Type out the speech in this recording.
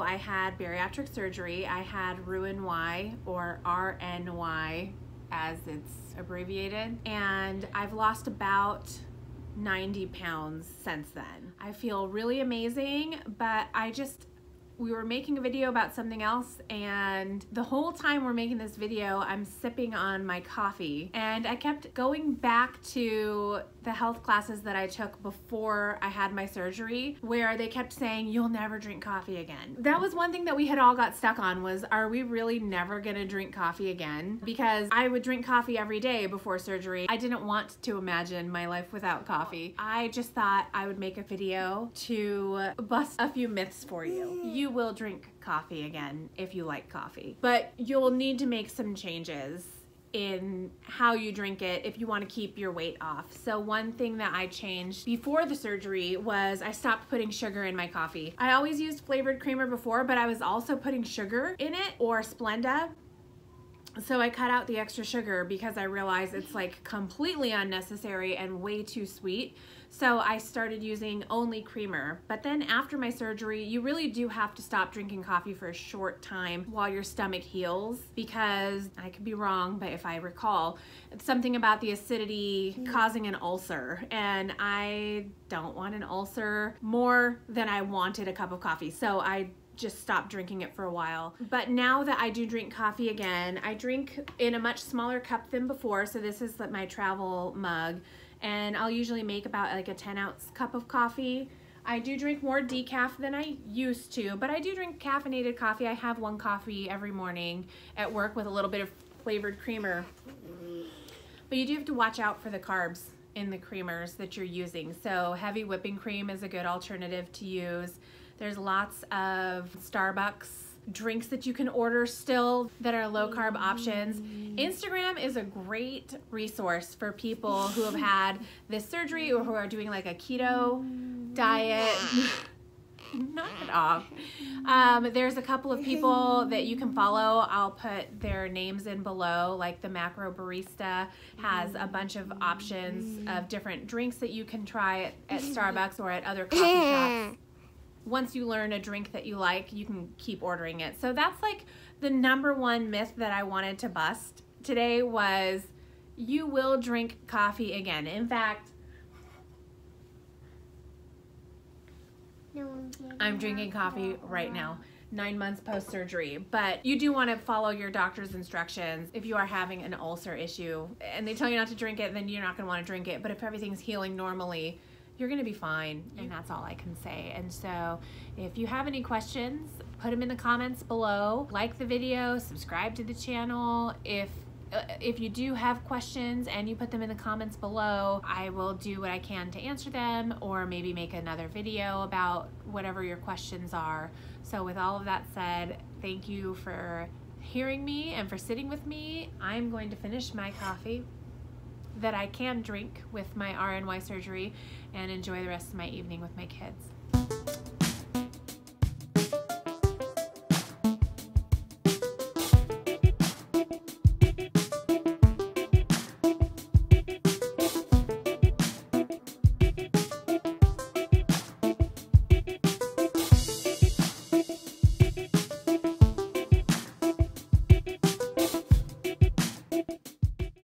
I had bariatric surgery. I had Roux-en-Y, or RNY as it's abbreviated, and I've lost about 90 pounds since then. I feel really amazing, but we were making a video about something else, and the whole time we're making this video, I'm sipping on my coffee, and I kept going back to the health classes that I took before I had my surgery, where they kept saying, you'll never drink coffee again. That was one thing that we had all got stuck on, was, are we really never gonna drink coffee again? Because I would drink coffee every day before surgery. I didn't want to imagine my life without coffee. I just thought I would make a video to bust a few myths for you. You will drink coffee again if you like coffee, but you'll need to make some changes in how you drink it if you want to keep your weight off. So one thing that I changed before the surgery was I stopped putting sugar in my coffee. I always used flavored creamer before, but I was also putting sugar in it, or Splenda. So I cut out the extra sugar because I realized it's like completely unnecessary and way too sweet. So I started using only creamer. But then after my surgery, you really do have to stop drinking coffee for a short time while your stomach heals, because I could be wrong, but if I recall, it's something about the acidity causing an ulcer, and I don't want an ulcer more than I wanted a cup of coffee. So I just stopped drinking it for a while. But now that I do drink coffee again, I drink in a much smaller cup than before. So this is my travel mug, and I'll usually make about like a 10-ounce cup of coffee. I do drink more decaf than I used to, but I do drink caffeinated coffee. I have one coffee every morning at work with a little bit of flavored creamer. But you do have to watch out for the carbs in the creamers that you're using. So heavy whipping cream is a good alternative to use. There's lots of Starbucks drinks that you can order still that are low carb options. Instagram is a great resource for people who have had this surgery or who are doing like a keto diet. Knock it off. There's a couple of people that you can follow. I'll put their names in below, like the Macro Barista has a bunch of options of different drinks that you can try at Starbucks or at other coffee shops. Once you learn a drink that you like, you can keep ordering it. So that's like the #1 myth that I wanted to bust today, was you will drink coffee again. In fact, I'm drinking coffee right now, 9 months post-surgery. But you do want to follow your doctor's instructions. If you are having an ulcer issue and they tell you not to drink it, then you're not going to want to drink it. But if everything's healing normally, you're gonna be fine, and that's all I can say. And so if you have any questions, put them in the comments below. Like the video, subscribe to the channel. If you do have questions and you put them in the comments below, I will do what I can to answer them, or maybe make another video about whatever your questions are. So with all of that said, thank you for hearing me and for sitting with me. I'm going to finish my coffee that I can drink with my RNY surgery and enjoy the rest of my evening with my kids.